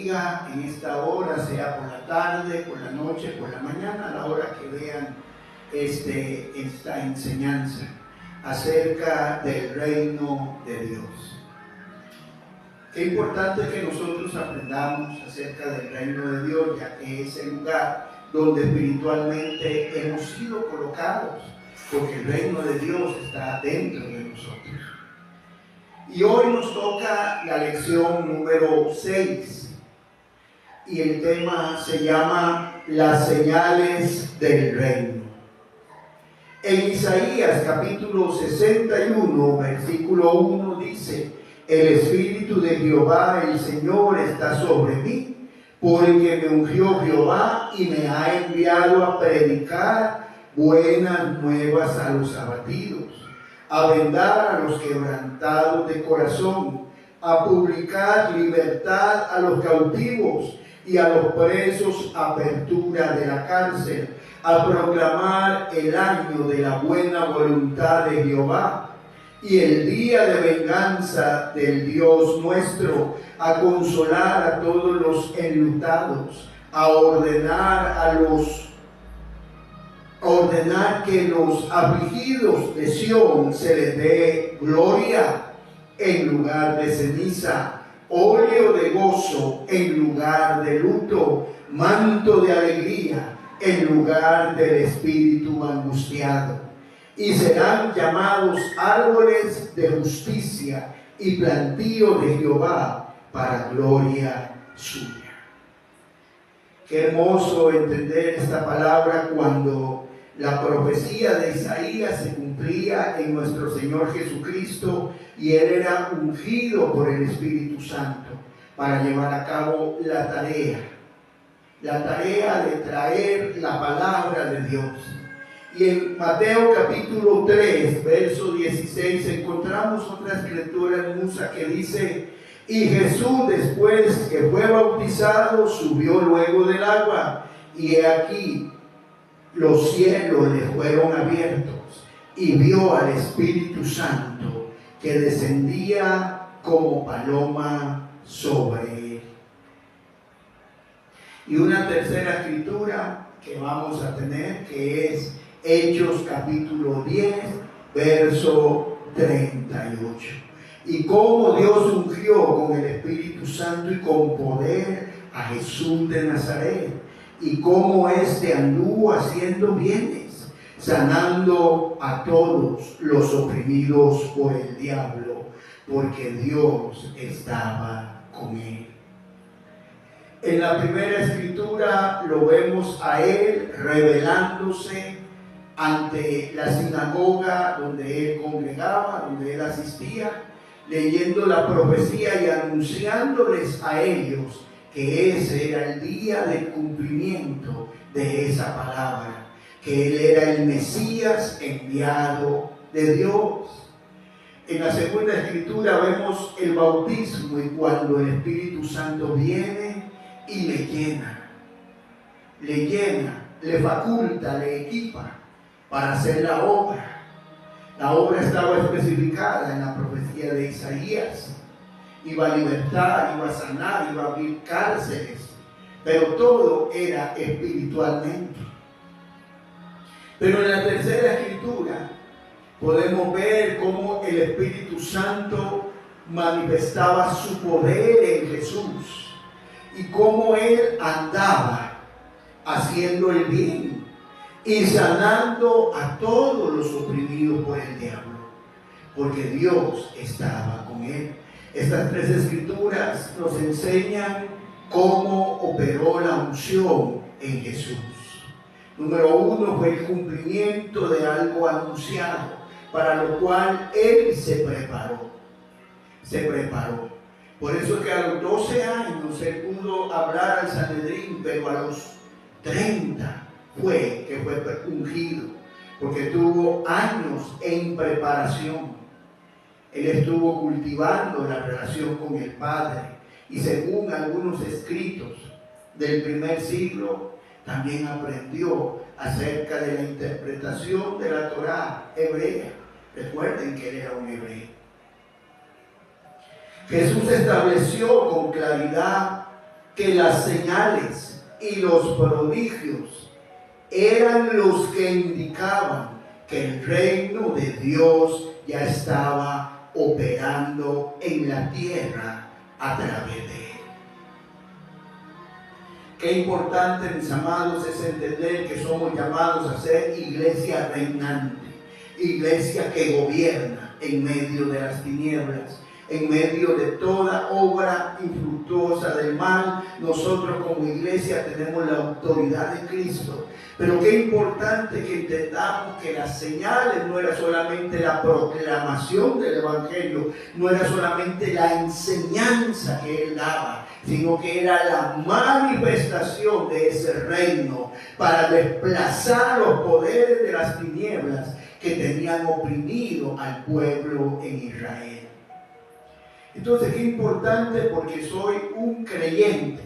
bendiga en esta hora, sea por la tarde, por la noche, por la mañana, a la hora que vean esta enseñanza acerca del reino de Dios. Qué importante que nosotros aprendamos acerca del reino de Dios, ya que es el lugar donde espiritualmente hemos sido colocados, porque el reino de Dios está dentro de nosotros. Y hoy nos toca la lección número 6 y el tema se llama las señales del reino. En Isaías capítulo 61 versículo 1 dice: el Espíritu de Jehová el Señor está sobre mí, porque me ungió Jehová y me ha enviado a predicar buenas nuevas a los abatidos, a vendar a los quebrantados de corazón, a publicar libertad a los cautivos y a los presos apertura de la cárcel, a proclamar el año de la buena voluntad de Jehová y el día de venganza del Dios nuestro, a consolar a todos los enlutados, a ordenar que los afligidos de Sión se les dé gloria en lugar de ceniza, óleo de gozo en lugar de luto, manto de alegría en lugar del espíritu angustiado. Y serán llamados árboles de justicia y plantío de Jehová para gloria suya. Qué hermoso entender esta palabra cuando la profecía de Isaías se cumplía en nuestro Señor Jesucristo y Él era ungido por el Espíritu Santo para llevar a cabo la tarea de traer la palabra de Dios. Y en Mateo capítulo 3, verso 16, encontramos otra escritura hermosa que dice: y Jesús, después que fue bautizado, subió luego del agua, y he aquí los cielos le fueron abiertos, y vio al Espíritu Santo que descendía como paloma sobre él. Y una tercera escritura que vamos a tener, que es Hechos capítulo 10, verso 38. Y cómo Dios ungió con el Espíritu Santo y con poder a Jesús de Nazaret, y cómo éste anduvo haciendo bienes, sanando a todos los oprimidos por el diablo, porque Dios estaba con él. En la primera escritura lo vemos a él revelándose ante la sinagoga donde él congregaba, donde él asistía, leyendo la profecía y anunciándoles a ellos que ese era el día del cumplimiento de esa palabra, que él era el Mesías enviado de Dios. En la segunda escritura vemos el bautismo, y cuando el Espíritu Santo viene y le llena, le faculta, le equipa para hacer la obra. La obra estaba especificada en la profecía de Isaías. Iba a libertar, iba a sanar, iba a abrir cárceles, pero todo era espiritualmente. Pero en la tercera escritura podemos ver cómo el Espíritu Santo manifestaba su poder en Jesús y cómo él andaba haciendo el bien y sanando a todos los oprimidos por el diablo, porque Dios estaba con él. Estas tres escrituras nos enseñan cómo operó la unción en Jesús. Número 1 fue el cumplimiento de algo anunciado, para lo cual él se preparó. Por eso es que a los 12 años él pudo hablar al Sanedrín, pero a los 30 fue que fue ungido, porque tuvo años en preparación. Él estuvo cultivando la relación con el Padre, y según algunos escritos del primer siglo, también aprendió acerca de la interpretación de la Torá hebrea. Recuerden que él era un hebreo. Jesús estableció con claridad que las señales y los prodigios eran los que indicaban que el reino de Dios ya estaba operando en la tierra a través de él. Qué importante, mis amados, es entender que somos llamados a ser iglesia reinante, iglesia que gobierna en medio de las tinieblas, en medio de toda obra infructuosa del mal. Nosotros como iglesia tenemos la autoridad de Cristo. Pero qué importante que entendamos que las señales no era solamente la proclamación del Evangelio, no era solamente la enseñanza que Él daba, sino que era la manifestación de ese reino para desplazar los poderes de las tinieblas que tenían oprimido al pueblo en Israel. Entonces, qué importante, porque soy un creyente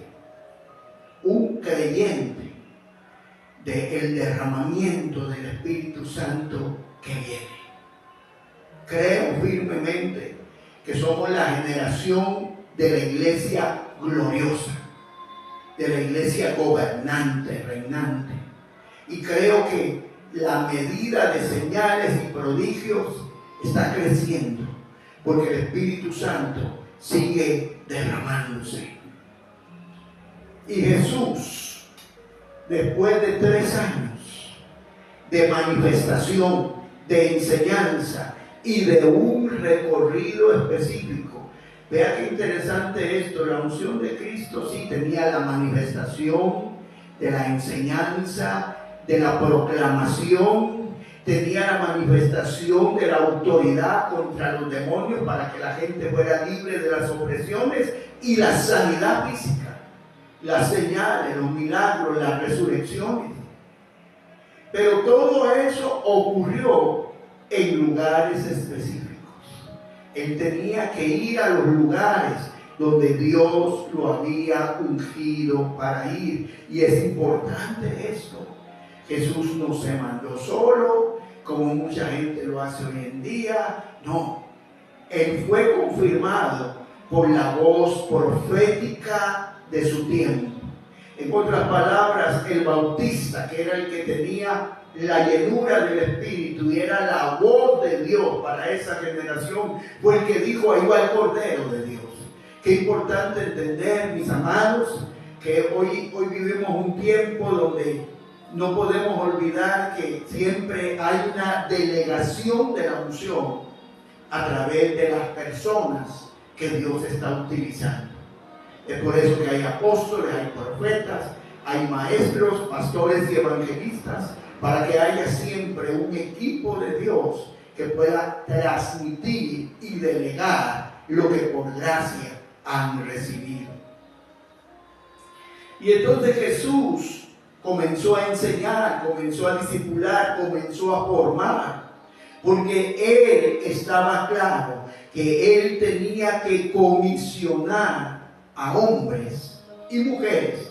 del derramamiento del Espíritu Santo que viene. Creo firmemente que somos la generación de la iglesia gloriosa, de la iglesia gobernante, reinante. Y creo que la medida de señales y prodigios está creciendo, porque el Espíritu Santo sigue derramándose. Y Jesús, después de 3 años de manifestación, de enseñanza y de un recorrido específico, vea qué interesante esto, la unción de Cristo sí tenía la manifestación de la enseñanza, de la proclamación, tenía la manifestación de la autoridad contra los demonios para que la gente fuera libre de las opresiones, y la sanidad física, las señales, los milagros, las resurrecciones. Pero todo eso ocurrió en lugares específicos. Él tenía que ir a los lugares donde Dios lo había ungido para ir. Y es importante esto. Jesús no se mandó solo, como mucha gente lo hace hoy en día. No, Él fue confirmado por la voz profética de su tiempo. En otras palabras, el Bautista, que era el que tenía la llenura del Espíritu y era la voz de Dios para esa generación, fue el que dijo: ahí va el Cordero de Dios. Qué importante entender, mis amados, que hoy vivimos un tiempo donde no podemos olvidar que siempre hay una delegación de la unción a través de las personas que Dios está utilizando. Es por eso que hay apóstoles, hay profetas, hay maestros, pastores y evangelistas, para que haya siempre un equipo de Dios que pueda transmitir y delegar lo que por gracia han recibido. Y entonces Jesús comenzó a enseñar, comenzó a discipular, comenzó a formar, porque Él estaba claro que Él tenía que comisionar a hombres y mujeres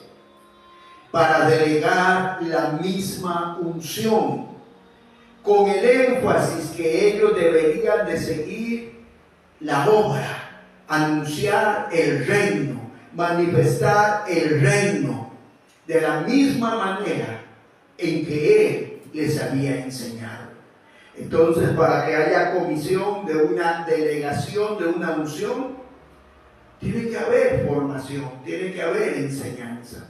para delegar la misma unción, con el énfasis que ellos deberían de seguir la obra, anunciar el reino, manifestar el reino de la misma manera en que Él les había enseñado. Entonces, para que haya comisión de una delegación, de una unción, tiene que haber formación, tiene que haber enseñanza.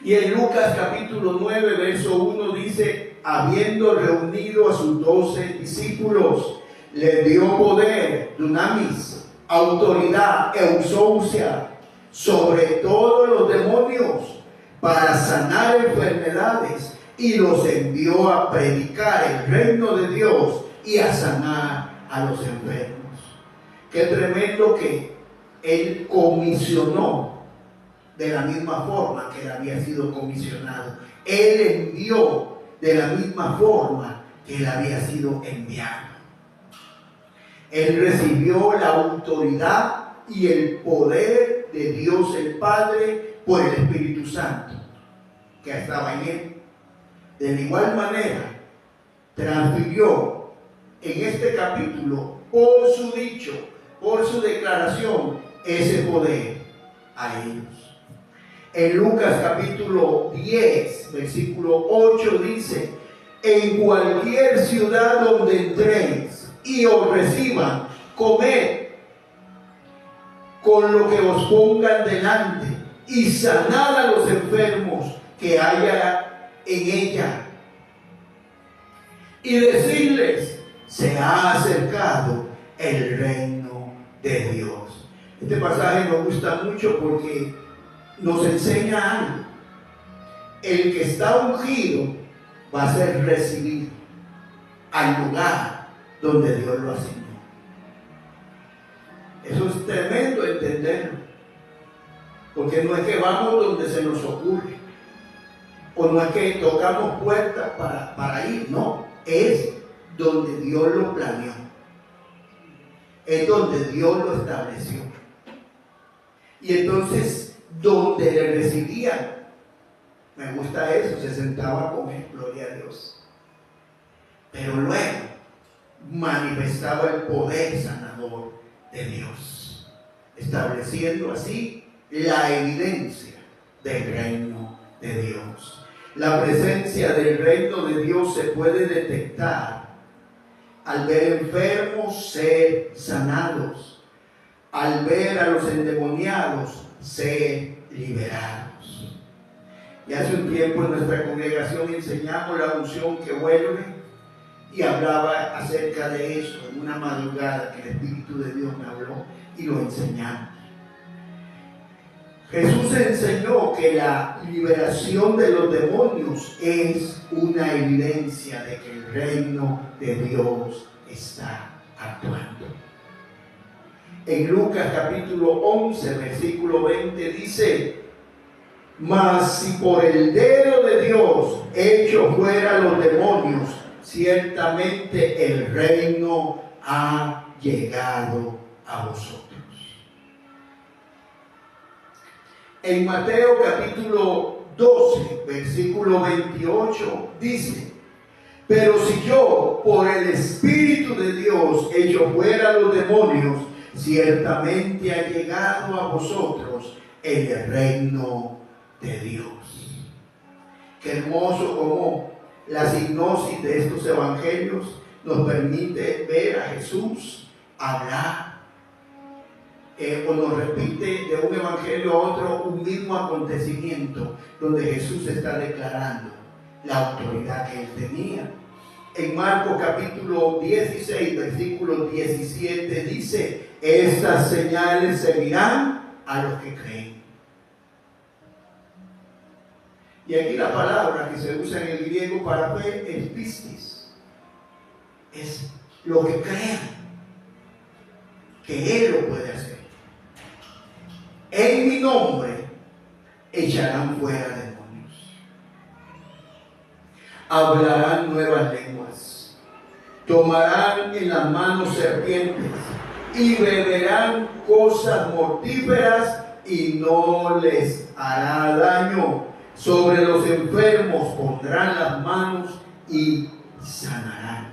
Y en Lucas capítulo 9, verso 1 dice: habiendo reunido a sus 12 discípulos, les dio poder, dunamis, autoridad, exousia, sobre todos los demonios, para sanar enfermedades, y los envió a predicar el reino de Dios y a sanar a los enfermos. Qué tremendo que Él comisionó de la misma forma que Él había sido comisionado. Él envió de la misma forma que Él había sido enviado. Él recibió la autoridad y el poder de Dios el Padre por el Espíritu Santo que estaba en Él. De igual manera, transfirió en este capítulo, por su dicho, por su declaración, ese poder a ellos. En Lucas capítulo 10, versículo 8 dice: en cualquier ciudad donde entréis y os reciban, comed con lo que os pongan delante y sanad a los enfermos que haya en ella. Y decirles: se ha acercado el reino de Dios. Este pasaje nos gusta mucho porque nos enseña algo. El que está ungido va a ser recibido al lugar donde Dios lo asignó. Eso es tremendo entenderlo, porque no es que vamos donde se nos ocurre, o no es que tocamos puertas para ir, no, es donde Dios lo planeó, es donde Dios lo estableció. Y entonces, donde le recibían, me gusta eso, se sentaba con él, gloria a Dios. Pero luego manifestaba el poder sanador de Dios, estableciendo así la evidencia del reino de Dios. La presencia del reino de Dios se puede detectar al ver enfermos ser sanados, al ver a los endemoniados ser liberados. Y hace un tiempo en nuestra congregación enseñamos la unción que vuelve, y hablaba acerca de eso en una madrugada que el Espíritu de Dios me habló y lo enseñamos. Jesús enseñó que la liberación de los demonios es una evidencia de que el reino de Dios está actuando. En Lucas capítulo 11, versículo 20 dice: mas si por el dedo de Dios echo fuera los demonios, ciertamente el reino ha llegado a vosotros. En Mateo capítulo 12, versículo 28 dice: pero si yo por el Espíritu de Dios echo fuera los demonios, ciertamente ha llegado a vosotros el reino de Dios. Qué hermoso como la sinopsis de estos evangelios nos permite ver a Jesús hablar, o nos repite de un evangelio a otro un mismo acontecimiento donde Jesús está declarando la autoridad que él tenía. En Marcos capítulo 16, versículo 17 dice: estas señales seguirán a los que creen. Y aquí la palabra que se usa en el griego para fe es pistis. Es lo que crean que Él lo puede hacer. En mi nombre echarán fuera demonios, hablarán nuevas lenguas, tomarán en las manos serpientes y beberán cosas mortíferas y no les hará daño. Sobre los enfermos pondrán las manos y sanarán.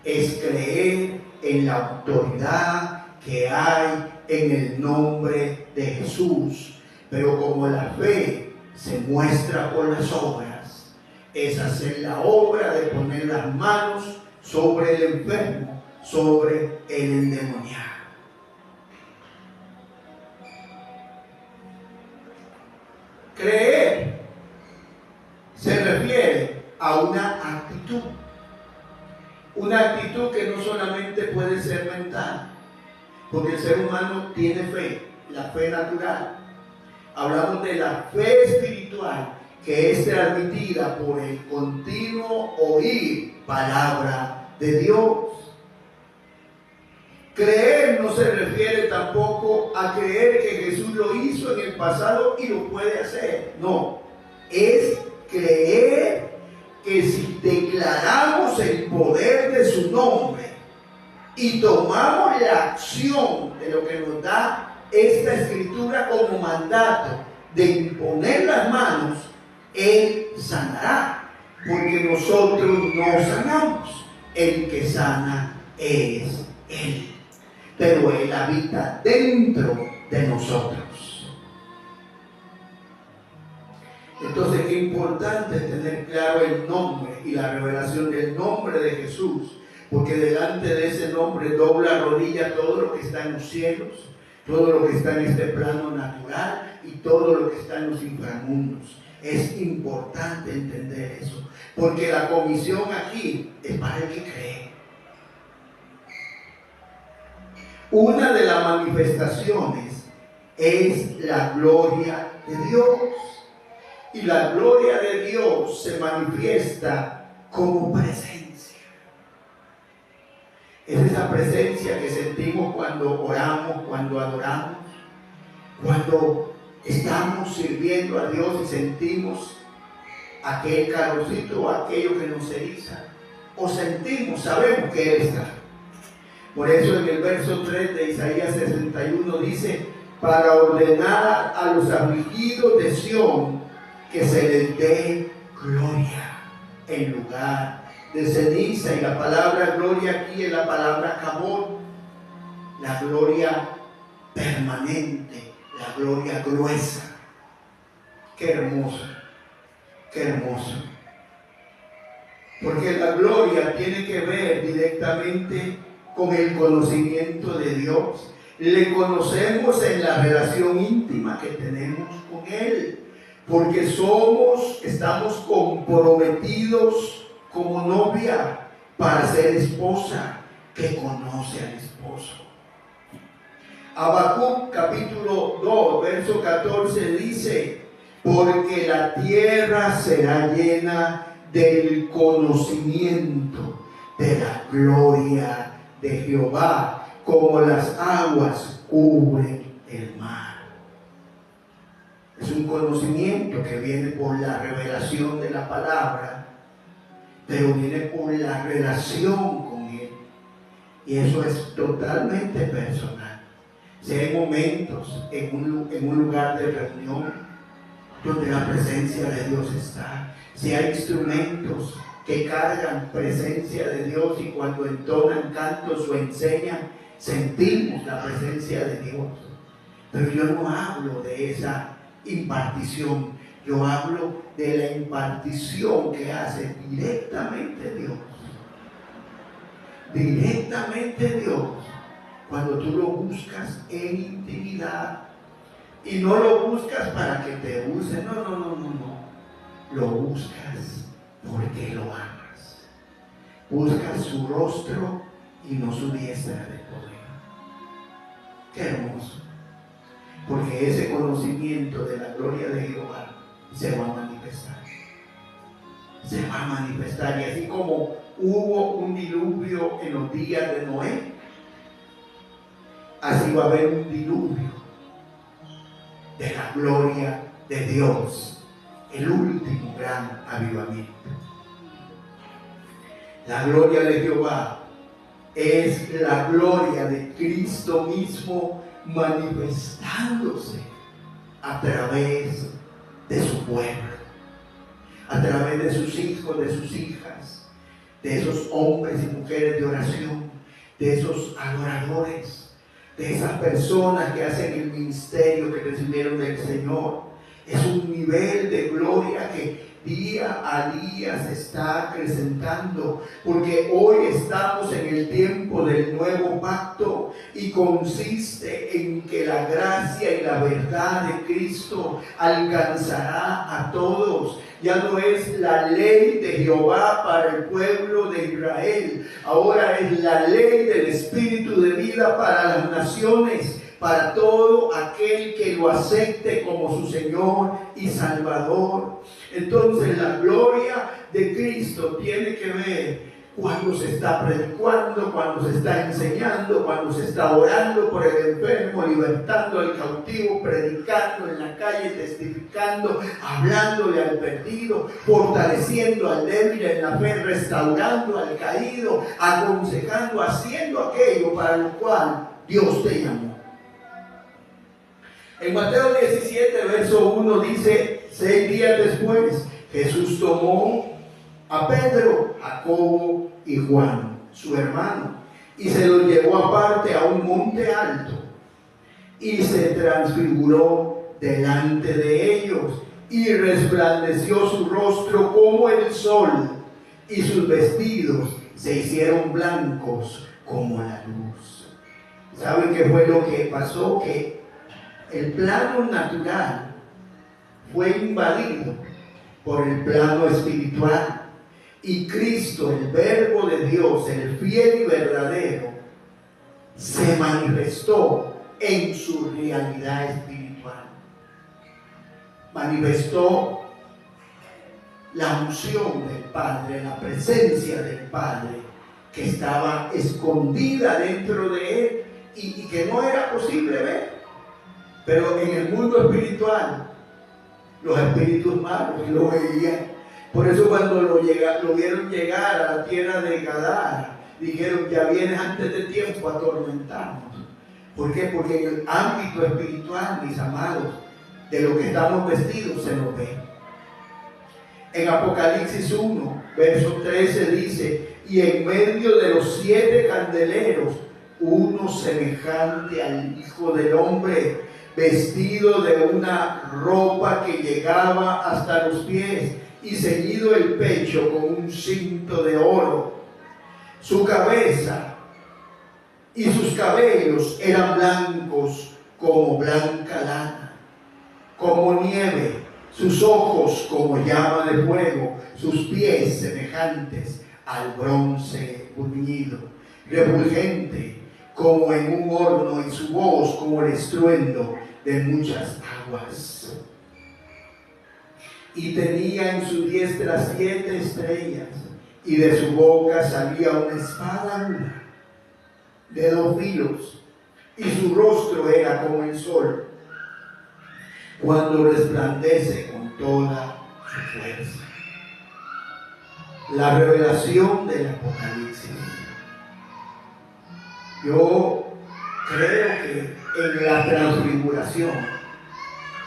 Es creer en la autoridad que hay en el nombre de Jesús. Pero como la fe se muestra por las obras, es hacer la obra de poner las manos sobre el enfermo, sobre el endemoniado. Creer se refiere a una actitud que no solamente puede ser mental, porque el ser humano tiene fe, la fe natural. Hablamos de la fe espiritual, que es transmitida por el continuo oír palabra de Dios. Creer no se refiere tampoco a creer que Jesús lo hizo en el pasado y lo puede hacer. No, es creer que si declaramos el poder de su nombre y tomamos la acción de lo que nos da esta escritura como mandato de imponer las manos, Él sanará, porque nosotros no sanamos, el que sana es Él, pero Él habita dentro de nosotros. Entonces, qué importante es tener claro el nombre y la revelación del nombre de Jesús, porque delante de ese nombre dobla rodilla todo lo que está en los cielos, todo lo que está en este plano natural y todo lo que está en los inframundos. Es importante entender eso, porque la comisión aquí es para el que cree. Una de las manifestaciones es la gloria de Dios. Y la gloria de Dios se manifiesta como presencia. Es esa presencia que sentimos cuando oramos, cuando adoramos, cuando estamos sirviendo a Dios y sentimos aquel calorcito o aquello que nos eriza. O sentimos, sabemos que Él está. Por eso en el verso 3 de Isaías 61 dice: para ordenar a los afligidos de Sión que se les dé gloria en lugar de ceniza. Y la palabra gloria aquí es la palabra kabod, la gloria permanente, la gloria gruesa. Qué hermoso, qué hermoso. Porque la gloria tiene que ver directamente con el conocimiento de Dios. Le conocemos en la relación íntima que tenemos con Él, porque estamos comprometidos como novia para ser esposa que conoce al esposo. Habacuc capítulo 2, verso 14 dice: porque la tierra será llena del conocimiento de la gloria de Jehová, como las aguas cubren el mar. Es un conocimiento que viene por la revelación de la palabra, pero viene por la relación con Él. Y eso es totalmente personal. Si hay momentos en un lugar de reunión donde la presencia de Dios está, si hay instrumentos que cargan presencia de Dios y cuando entonan cantos o enseñan, sentimos la presencia de Dios. Pero yo no hablo de esa impartición, yo hablo de la impartición que hace directamente Dios. Directamente Dios, cuando tú lo buscas en intimidad. Y no lo buscas para que te use, no. Lo buscas porque lo amas. Buscas su rostro y no su diestra de poder. Qué hermoso. Porque ese conocimiento de la gloria de Jehová se va a manifestar. Se va a manifestar. Y así como hubo un diluvio en los días de Noé, así va a haber un diluvio de la gloria de Dios, el último gran avivamiento. La gloria de Jehová es la gloria de Cristo mismo manifestándose a través de su pueblo, a través de sus hijos, de sus hijas, de esos hombres y mujeres de oración, de esos adoradores, de esas personas que hacen el ministerio que recibieron del Señor. Es un nivel de gloria que día a día se está acrecentando, porque hoy estamos en el tiempo del nuevo pacto y consiste en que la gracia y la verdad de Cristo alcanzará a todos. Ya no es la ley de Jehová para el pueblo de Israel, ahora es la ley del Espíritu de vida para las naciones, para todo aquel que lo acepte como su Señor y Salvador. Entonces la gloria de Cristo tiene que ver cuando se está predicando, cuando se está enseñando, cuando se está orando por el enfermo, libertando al cautivo, predicando en la calle, testificando, hablándole al perdido, fortaleciendo al débil en la fe, restaurando al caído, aconsejando, haciendo aquello para lo cual Dios te llamó. En Mateo 17, verso 1 dice: 6 días después, Jesús tomó a Pedro, Jacobo y Juan, su hermano, y se los llevó aparte a un monte alto, y se transfiguró delante de ellos, y resplandeció su rostro como el sol, y sus vestidos se hicieron blancos como la luz. ¿Saben qué fue lo que pasó? Que el plano natural fue invadido por el plano espiritual, y Cristo, el Verbo de Dios, el fiel y verdadero, se manifestó en su realidad espiritual. Manifestó la unción del Padre, la presencia del Padre, que estaba escondida dentro de él y que no era posible ver. Pero en el mundo espiritual, los espíritus malos lo veían. Por eso cuando lo vieron llegar a la tierra de Gadara, dijeron: ya vienes antes de tiempo a atormentarnos. ¿Por qué? Porque en el ámbito espiritual, mis amados, de lo que estamos vestidos se nos ve. En Apocalipsis 1, verso 13 dice: y en medio de los 7 candeleros, uno semejante al Hijo del Hombre, vestido de una ropa que llegaba hasta los pies y ceñido el pecho con un cinto de oro. Su cabeza y sus cabellos eran blancos como blanca lana, como nieve, sus ojos como llama de fuego, sus pies semejantes al bronce bruñido, refulgente como en un horno, y su voz como el estruendo de muchas aguas. Y tenía en su diestra 7 estrellas, y de su boca salía una espada aguda de 2 filos, y su rostro era como el sol cuando resplandece con toda su fuerza. La revelación del Apocalipsis. Yo creo que en la transfiguración,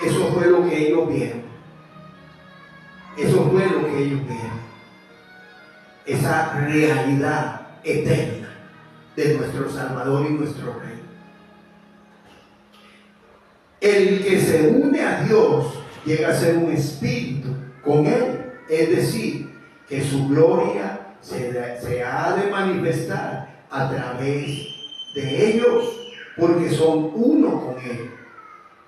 eso fue lo que ellos vieron. Eso fue lo que ellos vieron. Esa realidad eterna de nuestro Salvador y nuestro Rey. El que se une a Dios llega a ser un espíritu con Él. Es decir, que su gloria se ha de manifestar a través de ellos, porque son uno con Él.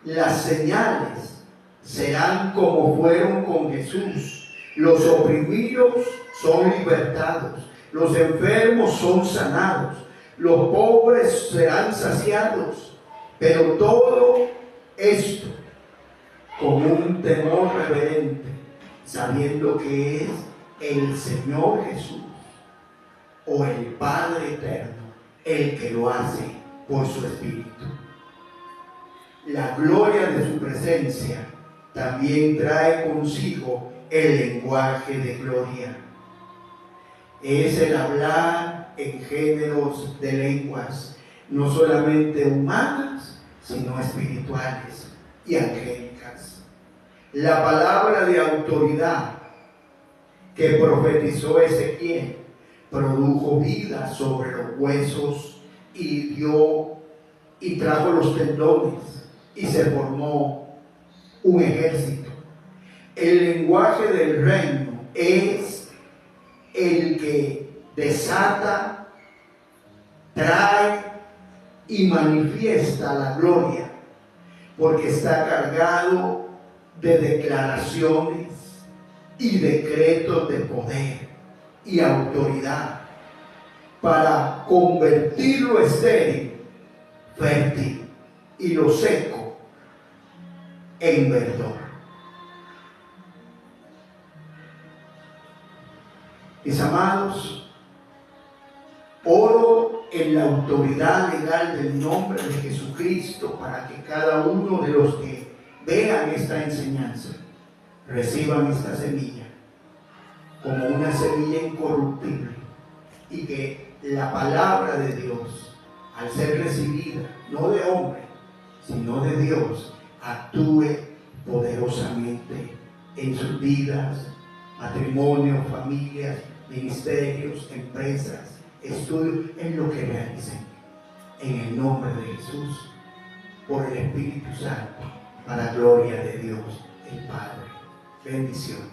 Las señales serán como fueron con Jesús. Los oprimidos son libertados, los enfermos son sanados, los pobres serán saciados, pero todo esto con un temor reverente, sabiendo que es el Señor Jesús o el Padre eterno el que lo hace por su Espíritu. La gloria de su presencia también trae consigo el lenguaje de gloria. Es el hablar en géneros de lenguas, no solamente humanas, sino espirituales y angélicas. La palabra de autoridad que profetizó Ezequiel produjo vida sobre los huesos y trajo los tendones, y se formó un ejército. El lenguaje del reino es el que desata, trae y manifiesta la gloria, porque está cargado de declaraciones y decretos de poder y autoridad para convertir lo estéril, fértil, y lo seco en verdor. Mis amados, oro en la autoridad legal del nombre de Jesucristo para que cada uno de los que vean esta enseñanza reciban esta semilla como una semilla incorruptible, y que la palabra de Dios, al ser recibida no de hombre sino de Dios, actúe poderosamente en sus vidas, matrimonios, familias, ministerios, empresas, estudios, en lo que realicen, en el nombre de Jesús, por el Espíritu Santo, para gloria de Dios el Padre. Bendiciones.